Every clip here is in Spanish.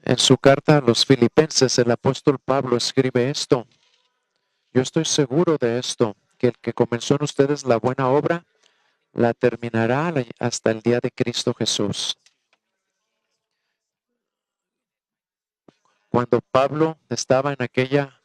En su carta a los Filipenses, el apóstol Pablo escribe esto: yo estoy seguro de esto, que el que comenzó en ustedes la buena obra, la terminará hasta el día de Cristo Jesús. Cuando Pablo estaba en aquella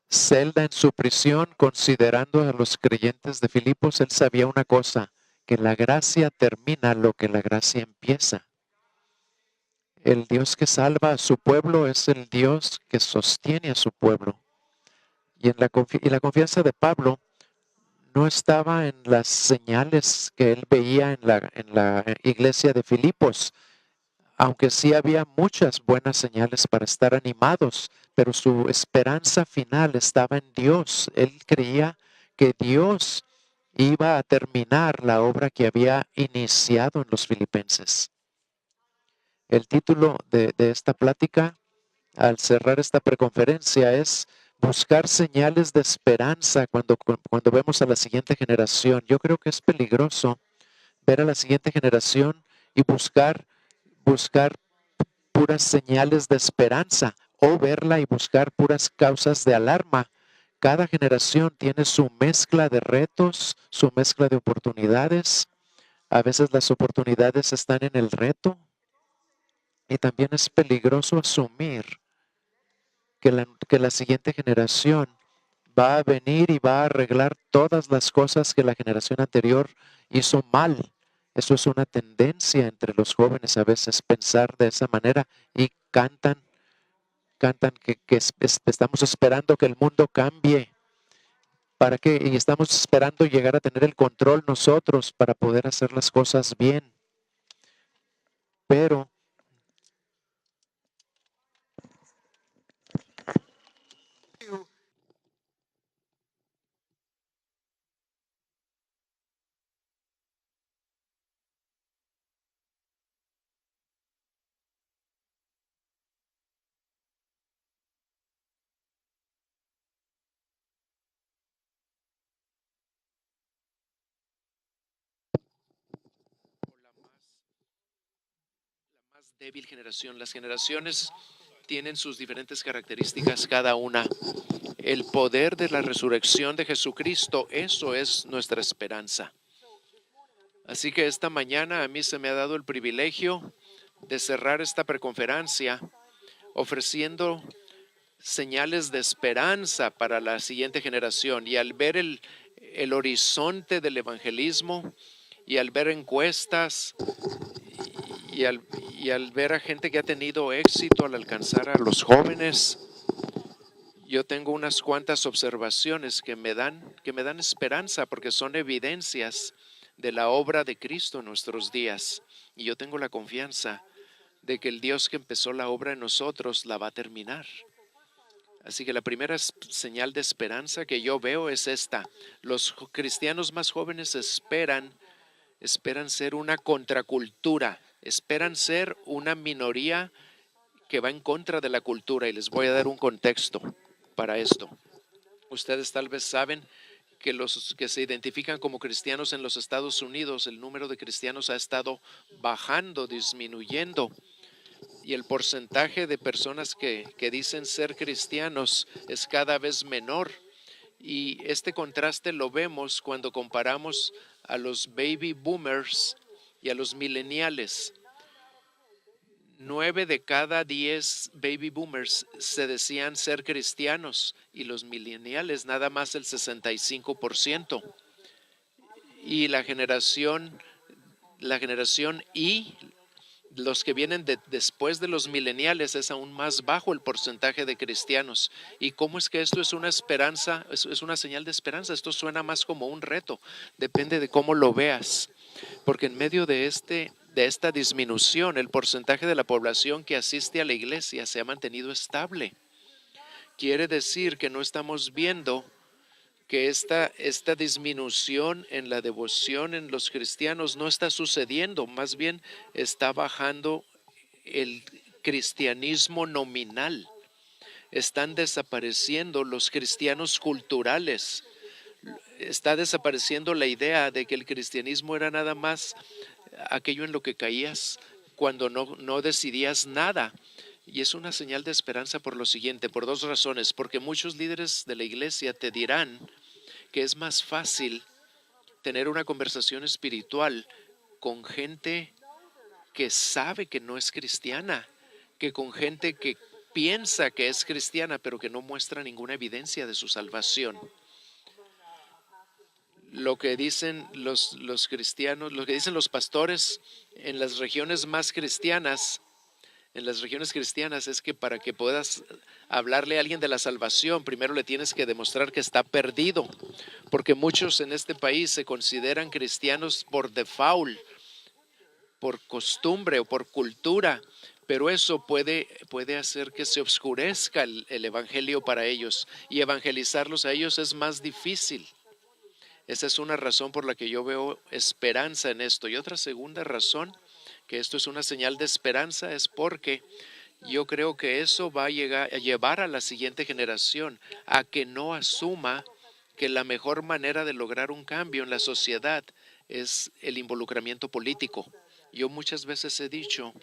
celda en su prisión, considerando a los creyentes de Filipos, él sabía una cosa, que la gracia termina lo que la gracia empieza. El Dios que salva a su pueblo es el Dios que sostiene a su pueblo. Y la confianza de Pablo no estaba en las señales que él veía en la iglesia de Filipos, aunque sí había muchas buenas señales para estar animados, pero su esperanza final estaba en Dios. Él creía que Dios iba a terminar la obra que había iniciado en los filipenses. El título de esta plática, al cerrar esta preconferencia, es buscar señales de esperanza cuando vemos a la siguiente generación. Yo creo que es peligroso ver a la siguiente generación y buscar puras señales de esperanza o verla y buscar puras causas de alarma. Cada generación tiene su mezcla de retos, su mezcla de oportunidades. A veces las oportunidades están en el reto y también es peligroso asumir que la siguiente generación va a venir y va a arreglar todas las cosas que la generación anterior hizo mal. Eso es una tendencia entre los jóvenes a veces pensar de esa manera y cantan que estamos esperando que el mundo cambie. ¿Para qué? Y estamos esperando llegar a tener el control nosotros para poder hacer las cosas bien. Pero más débil generación. Las generaciones tienen sus diferentes características cada una. El poder de la resurrección de Jesucristo, eso es nuestra esperanza. Así que esta mañana a mí se me ha dado el privilegio de cerrar esta preconferencia ofreciendo señales de esperanza para la siguiente generación. Y al ver el horizonte del evangelismo y al ver encuestas y al ver a gente que ha tenido éxito al alcanzar a los jóvenes, yo tengo unas cuantas observaciones que me dan esperanza porque son evidencias de la obra de Cristo en nuestros días. Y yo tengo la confianza de que el Dios que empezó la obra en nosotros la va a terminar. Así que la primera señal de esperanza que yo veo es esta. Los cristianos más jóvenes esperan ser una contracultura, esperan ser una minoría que va en contra de la cultura. Y les voy a dar un contexto para esto. Ustedes tal vez saben que los que se identifican como cristianos en los Estados Unidos, el número de cristianos ha estado bajando, disminuyendo. Y el porcentaje de personas que dicen ser cristianos es cada vez menor. Y este contraste lo vemos cuando comparamos a los baby boomers y a los millennials. 9 de cada 10 baby boomers se decían ser cristianos y los millennials nada más el 65%. Y la generación Y, los que vienen después de los millennials, es aún más bajo el porcentaje de cristianos. ¿Y cómo es que esto es una esperanza? Es una señal de esperanza. Esto suena más como un reto. Depende de cómo lo veas. Porque en medio de esta disminución, el porcentaje de la población que asiste a la iglesia se ha mantenido estable. Quiere decir que no estamos viendo que esta disminución en la devoción en los cristianos no está sucediendo, más bien está bajando el cristianismo nominal. Están desapareciendo los cristianos culturales. Está desapareciendo la idea de que el cristianismo era nada más aquello en lo que caías cuando no decidías nada. Y es una señal de esperanza por lo siguiente, por dos razones. Porque muchos líderes de la iglesia te dirán que es más fácil tener una conversación espiritual con gente que sabe que no es cristiana, que con gente que piensa que es cristiana, pero que no muestra ninguna evidencia de su salvación. Lo que dicen los cristianos, lo que dicen los pastores en las regiones más cristianas, es que para que puedas hablarle a alguien de la salvación, primero le tienes que demostrar que está perdido, porque muchos en este país se consideran cristianos por default, por costumbre o por cultura, pero eso puede hacer que se oscurezca el evangelio para ellos, y evangelizarlos a ellos es más difícil. Esa es una razón por la que yo veo esperanza en esto. Y otra segunda razón, que esto es una señal de esperanza, es porque yo creo que eso va a llevar a la siguiente generación a que no asuma que la mejor manera de lograr un cambio en la sociedad es el involucramiento político. Yo muchas veces he dicho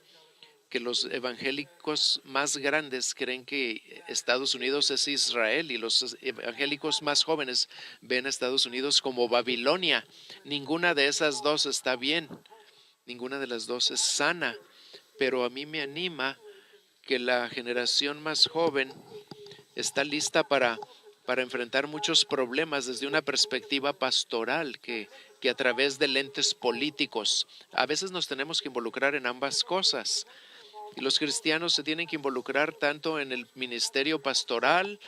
que los evangélicos más grandes creen que Estados Unidos es Israel y los evangélicos más jóvenes ven a Estados Unidos como Babilonia. Ninguna de esas dos está bien, ninguna de las dos es sana, pero a mí me anima que la generación más joven está lista para enfrentar muchos problemas desde una perspectiva pastoral que a través de lentes políticos. A veces nos tenemos que involucrar en ambas cosas. Y los cristianos se tienen que involucrar tanto en el ministerio pastoral,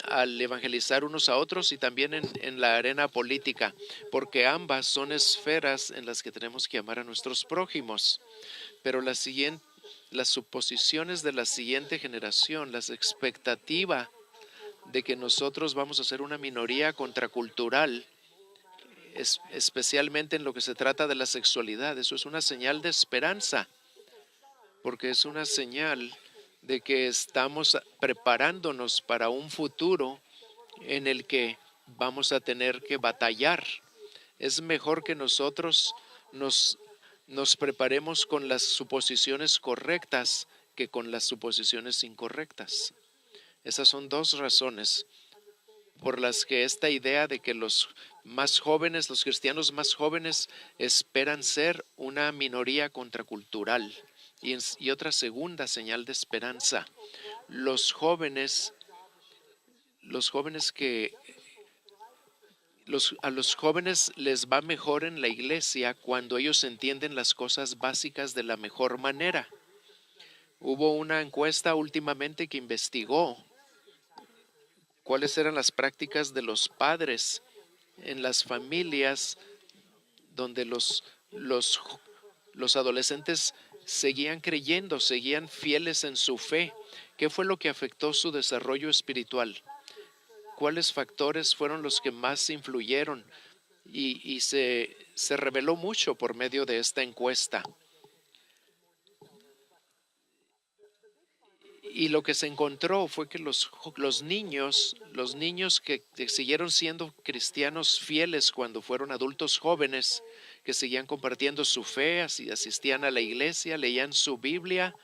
al evangelizar unos a otros, y también en la arena política, porque ambas son esferas en las que tenemos que amar a nuestros prójimos. Pero las suposiciones de la siguiente generación, las expectativas de que nosotros vamos a ser una minoría contracultural, especialmente en lo que se trata de la sexualidad, eso es una señal de esperanza, porque es una señal de que estamos preparándonos para un futuro en el que vamos a tener que batallar. Es mejor que nosotros nos preparemos con las suposiciones correctas que con las suposiciones incorrectas. Esas son dos razones por las que esta idea de que los más jóvenes, los cristianos más jóvenes, esperan ser una minoría contracultural. Y otra segunda señal de esperanza, a los jóvenes les va mejor en la iglesia cuando ellos entienden las cosas básicas de la mejor manera. Hubo una encuesta últimamente que investigó cuáles eran las prácticas de los padres en las familias donde los adolescentes seguían creyendo, seguían fieles en su fe. ¿Qué fue lo que afectó su desarrollo espiritual? ¿Cuáles factores fueron los que más influyeron? Y se reveló mucho por medio de esta encuesta. Y lo que se encontró fue que los niños que siguieron siendo cristianos fieles cuando fueron adultos jóvenes, que seguían compartiendo su fe, asistían a la iglesia, leían su Biblia,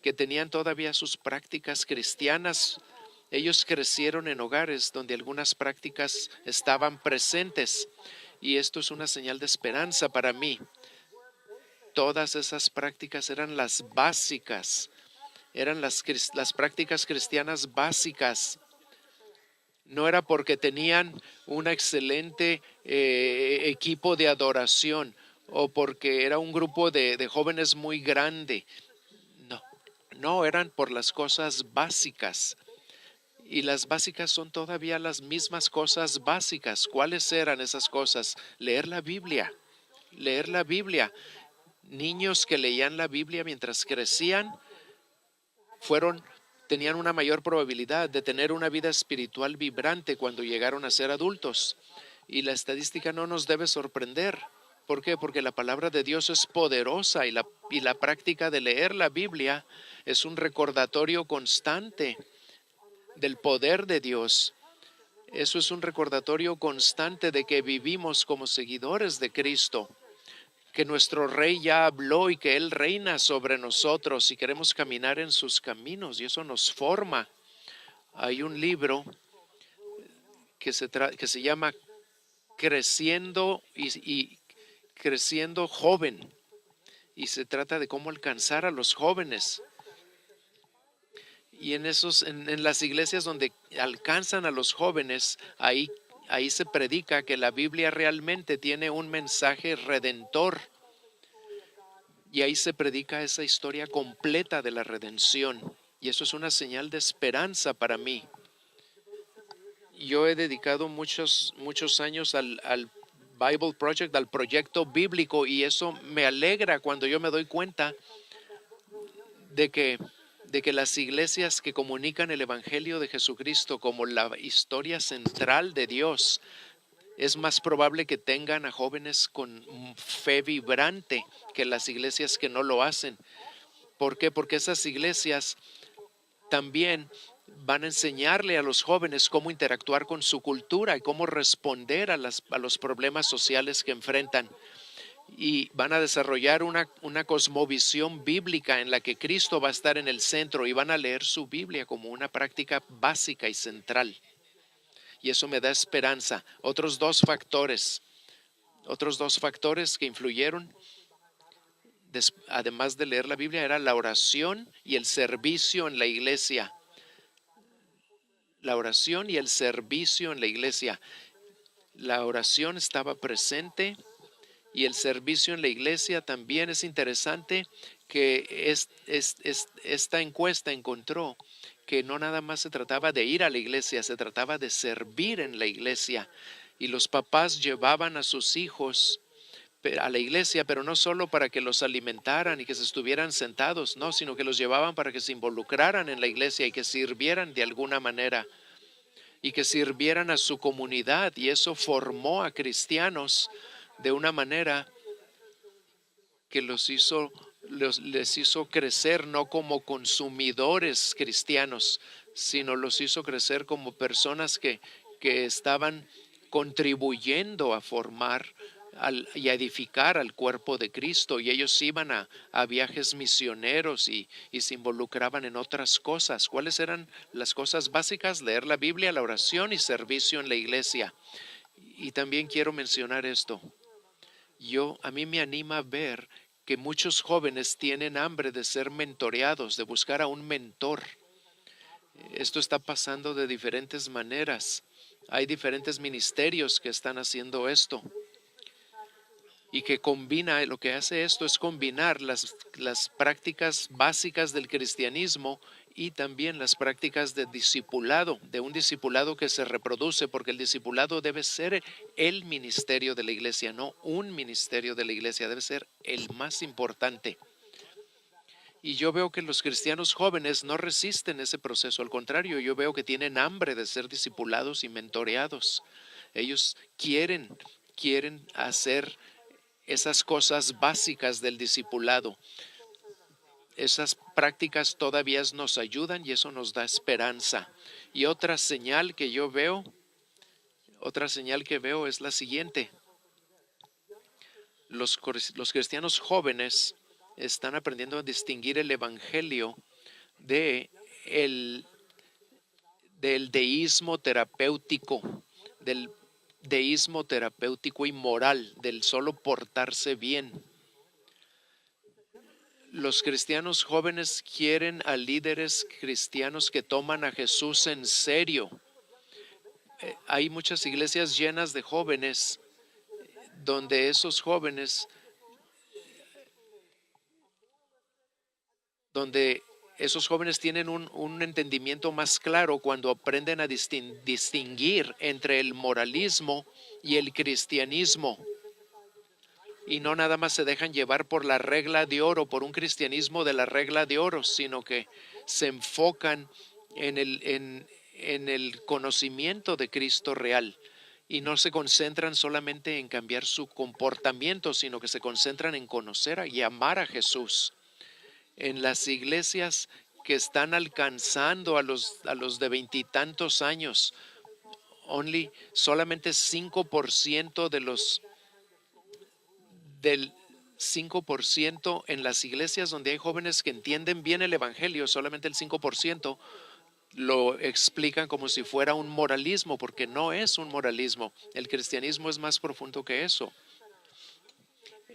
que tenían todavía sus prácticas cristianas, ellos crecieron en hogares donde algunas prácticas estaban presentes. Y esto es una señal de esperanza para mí. Todas esas prácticas eran las básicas. Eran las prácticas cristianas básicas. No era porque tenían un excelente equipo de adoración o porque era un grupo de jóvenes muy grande. No, eran por las cosas básicas. Y las básicas son todavía las mismas cosas básicas. ¿Cuáles eran esas cosas? Leer la Biblia. Leer la Biblia. Niños que leían la Biblia mientras crecían tenían una mayor probabilidad de tener una vida espiritual vibrante cuando llegaron a ser adultos. Y la estadística no nos debe sorprender. ¿Por qué? Porque la palabra de Dios es poderosa y la práctica de leer la Biblia es un recordatorio constante del poder de Dios. Eso es un recordatorio constante de que vivimos como seguidores de Cristo. que nuestro Rey ya habló y que Él reina sobre nosotros y queremos caminar en sus caminos y eso nos forma. Hay un libro que se llama Creciendo y Creciendo Joven y se trata de cómo alcanzar a los jóvenes. Y en las iglesias donde alcanzan a los jóvenes, ahí se predica que la Biblia realmente tiene un mensaje redentor. Y ahí se predica esa historia completa de la redención. Y eso es una señal de esperanza para mí. Yo he dedicado muchos años al Bible Project, al proyecto bíblico, y eso me alegra cuando yo me doy cuenta de que las iglesias que comunican el Evangelio de Jesucristo como la historia central de Dios, es más probable que tengan a jóvenes con fe vibrante que las iglesias que no lo hacen. ¿Por qué? Porque esas iglesias también van a enseñarle a los jóvenes cómo interactuar con su cultura y cómo responder a los problemas sociales que enfrentan. Y van a desarrollar una cosmovisión bíblica en la que Cristo va a estar en el centro y van a leer su Biblia como una práctica básica y central. Y eso me da esperanza. Otros dos factores que influyeron, además de leer la Biblia, era la oración y el servicio en la iglesia. La oración y el servicio en la iglesia. La oración estaba presente y el servicio en la iglesia también. Es interesante que esta encuesta encontró que no nada más se trataba de ir a la iglesia, se trataba de servir en la iglesia. Y los papás llevaban a sus hijos a la iglesia, pero no solo para que los alimentaran y que se estuvieran sentados, no, sino que los llevaban para que se involucraran en la iglesia y que sirvieran de alguna manera y que sirvieran a su comunidad. Y eso formó a cristianos de una manera que les hizo crecer no como consumidores cristianos, sino los hizo crecer como personas que estaban contribuyendo a formar y a edificar al cuerpo de Cristo. Y ellos iban a viajes misioneros y se involucraban en otras cosas. ¿Cuáles eran las cosas básicas? Leer la Biblia, la oración y servicio en la iglesia. Y también quiero mencionar esto. A mí me anima ver que muchos jóvenes tienen hambre de ser mentoreados, de buscar a un mentor. Esto está pasando de diferentes maneras. Hay diferentes ministerios que están haciendo esto. Y que lo que hace esto es combinar las prácticas básicas del cristianismo y también las prácticas de discipulado, de un discipulado que se reproduce, porque el discipulado debe ser el ministerio de la iglesia, no un ministerio de la iglesia, debe ser el más importante. Y yo veo que los cristianos jóvenes no resisten ese proceso, al contrario, yo veo que tienen hambre de ser discipulados y mentoreados. Ellos quieren hacer esas cosas básicas del discipulado. Esas prácticas todavía nos ayudan y eso nos da esperanza. Y otra señal que veo es la siguiente. Los cristianos jóvenes están aprendiendo a distinguir el evangelio del deísmo terapéutico, del deísmo terapéutico y moral, del solo portarse bien. Los cristianos jóvenes quieren a líderes cristianos que toman a Jesús en serio. Hay muchas iglesias llenas de jóvenes donde esos jóvenes tienen un entendimiento más claro cuando aprenden a distinguir entre el moralismo y el cristianismo. Y no nada más se dejan llevar por la regla de oro, por un cristianismo de la regla de oro, sino que se enfocan en el conocimiento de Cristo real. Y no se concentran solamente en cambiar su comportamiento, sino que se concentran en conocer y amar a Jesús. En las iglesias que están alcanzando a los de veintitantos años, solamente 5% 5% en las iglesias donde hay jóvenes que entienden bien el evangelio, solamente el 5% lo explican como si fuera un moralismo, porque no es un moralismo. El cristianismo es más profundo que eso.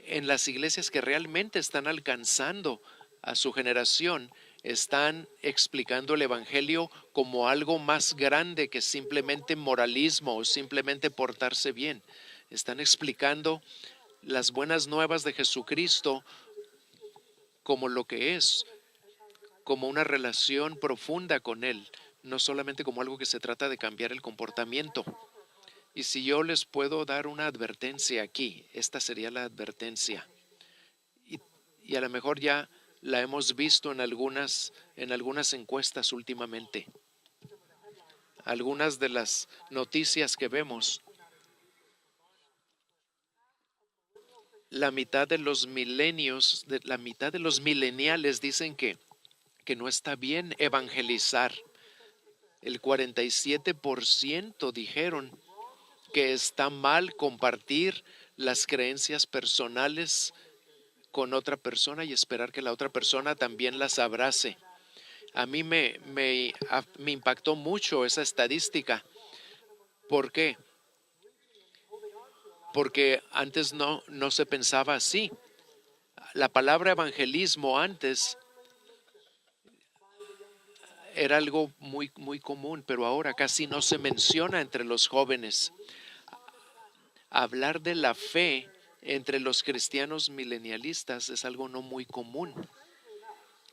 En las iglesias que realmente están alcanzando a su generación, están explicando el evangelio como algo más grande que simplemente moralismo o simplemente portarse bien. Están explicando las buenas nuevas de Jesucristo como lo que es, como una relación profunda con Él, no solamente como algo que se trata de cambiar el comportamiento. Y si yo les puedo dar una advertencia aquí, esta sería la advertencia. Y a lo mejor ya la hemos visto en algunas encuestas últimamente. Algunas de las noticias que vemos, la mitad de los milenios, la mitad de los mileniales dicen que no está bien evangelizar. El 47% dijeron que está mal compartir las creencias personales con otra persona y esperar que la otra persona también las abrace. A mí me impactó mucho esa estadística. ¿Por qué? Porque antes no se pensaba así. La palabra evangelismo antes era algo muy, muy común, pero ahora casi no se menciona entre los jóvenes. Hablar de la fe entre los cristianos milenialistas es algo no muy común.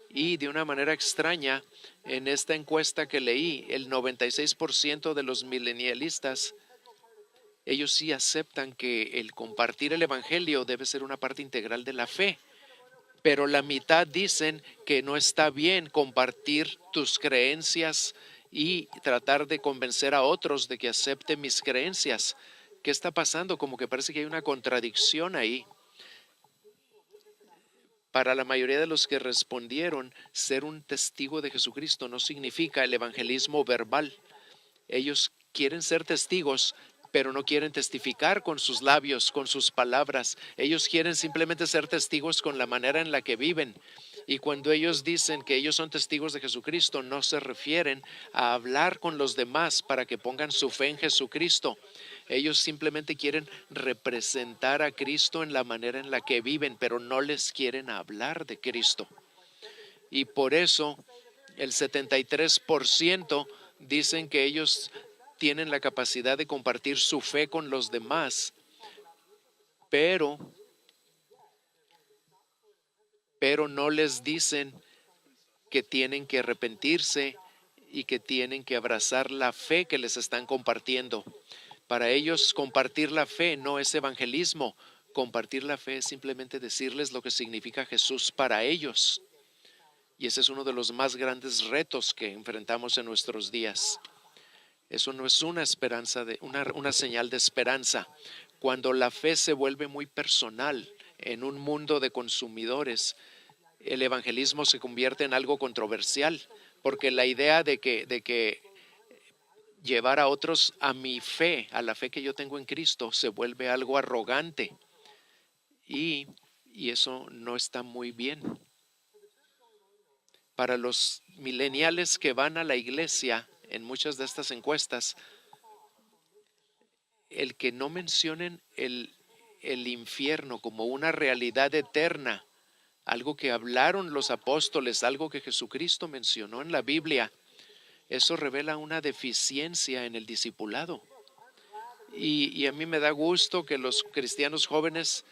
Y de una manera extraña, en esta encuesta que leí, el 96% de los milenialistas, ellos sí aceptan que el compartir el evangelio debe ser una parte integral de la fe. Pero la mitad dicen que no está bien compartir tus creencias y tratar de convencer a otros de que acepten mis creencias. ¿Qué está pasando? Como que parece que hay una contradicción ahí. Para la mayoría de los que respondieron, ser un testigo de Jesucristo no significa el evangelismo verbal. Ellos quieren ser testigos, pero no quieren testificar con sus labios, con sus palabras. Ellos quieren simplemente ser testigos con la manera en la que viven. Y cuando ellos dicen que ellos son testigos de Jesucristo, no se refieren a hablar con los demás para que pongan su fe en Jesucristo. Ellos simplemente quieren representar a Cristo en la manera en la que viven, pero no les quieren hablar de Cristo. Y por eso el 73% dicen que ellos tienen la capacidad de compartir su fe con los demás, pero no les dicen que tienen que arrepentirse y que tienen que abrazar la fe que les están compartiendo. Para ellos, compartir la fe no es evangelismo. Compartir la fe es simplemente decirles lo que significa Jesús para ellos. Y ese es uno de los más grandes retos que enfrentamos en nuestros días. Eso no es una esperanza, una señal de esperanza. Cuando la fe se vuelve muy personal en un mundo de consumidores, el evangelismo se convierte en algo controversial, porque la idea de que llevar a otros a mi fe, a la fe que yo tengo en Cristo, se vuelve algo arrogante. Y eso no está muy bien. Para los millennials que van a la iglesia, en muchas de estas encuestas, el que no mencionen el infierno como una realidad eterna, algo que hablaron los apóstoles, algo que Jesucristo mencionó en la Biblia, eso revela una deficiencia en el discipulado. Y a mí me da gusto que los cristianos jóvenes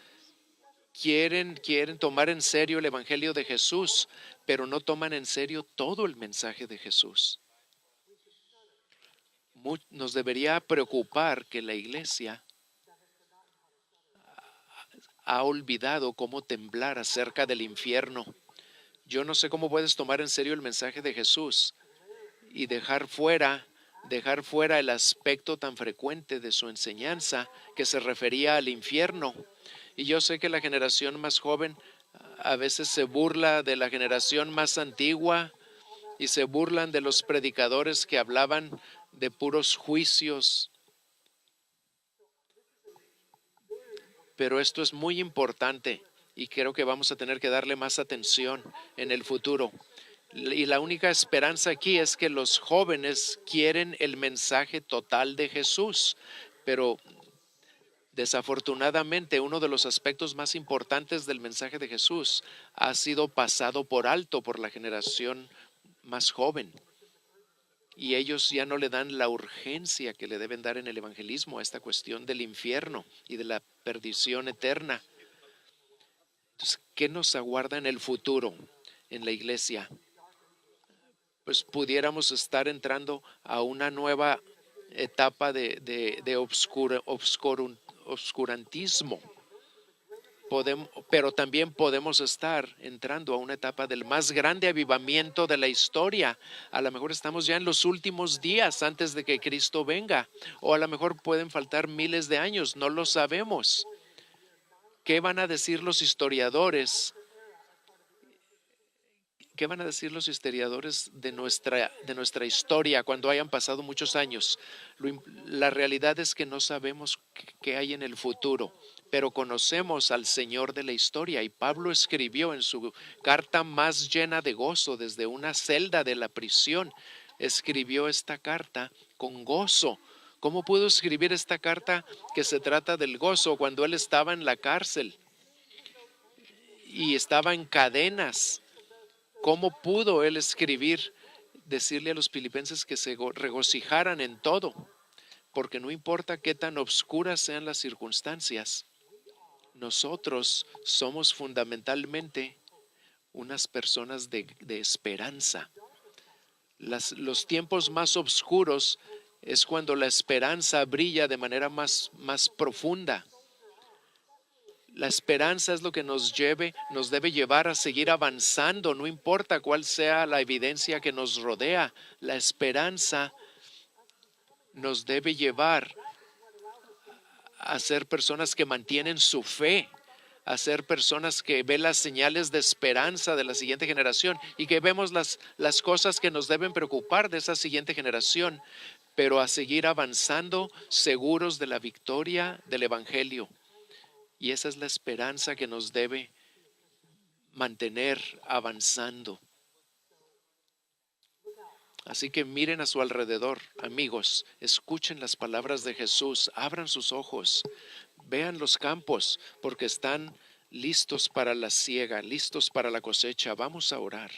quieren tomar en serio el Evangelio de Jesús, pero no toman en serio todo el mensaje de Jesús. Nos debería preocupar que la iglesia ha olvidado cómo temblar acerca del infierno. Yo no sé cómo puedes tomar en serio el mensaje de Jesús y dejar fuera el aspecto tan frecuente de su enseñanza que se refería al infierno. Y yo sé que la generación más joven a veces se burla de la generación más antigua y se burlan de los predicadores que hablaban de puros juicios. Pero esto es muy importante y creo que vamos a tener que darle más atención en el futuro. Y la única esperanza aquí es que los jóvenes quieren el mensaje total de Jesús, pero desafortunadamente uno de los aspectos más importantes del mensaje de Jesús ha sido pasado por alto por la generación más joven. Y ellos ya no le dan la urgencia que le deben dar en el evangelismo a esta cuestión del infierno y de la perdición eterna. Entonces, ¿qué nos aguarda en el futuro en la iglesia? Pues pudiéramos estar entrando a una nueva etapa de obscurantismo. Pero también podemos estar entrando a una etapa del más grande avivamiento de la historia. A lo mejor estamos ya en los últimos días antes de que Cristo venga, o a lo mejor pueden faltar miles de años, no lo sabemos. ¿Qué van a decir los historiadores? ¿Qué van a decir los historiadores de nuestra historia cuando hayan pasado muchos años? La realidad es que no sabemos qué hay en el futuro, pero conocemos al Señor de la historia. Y Pablo escribió en su carta más llena de gozo desde una celda de la prisión, escribió esta carta con gozo. ¿Cómo pudo escribir esta carta que se trata del gozo cuando él estaba en la cárcel y estaba en cadenas? ¿Cómo pudo él escribir, decirle a los filipenses que se regocijaran en todo? Porque no importa qué tan obscuras sean las circunstancias, nosotros somos fundamentalmente unas personas de esperanza. Los tiempos más oscuros es cuando la esperanza brilla de manera más profunda. La esperanza es lo que nos debe llevar a seguir avanzando, no importa cuál sea la evidencia que nos rodea. La esperanza nos debe llevar a ser personas que mantienen su fe, a ser personas que ven las señales de esperanza de la siguiente generación y que vemos las cosas que nos deben preocupar de esa siguiente generación, pero a seguir avanzando seguros de la victoria del Evangelio. Y esa es la esperanza que nos debe mantener avanzando. Así que miren a su alrededor, amigos, escuchen las palabras de Jesús, abran sus ojos, vean los campos, porque están listos para la siega, listos para la cosecha. Vamos a orar.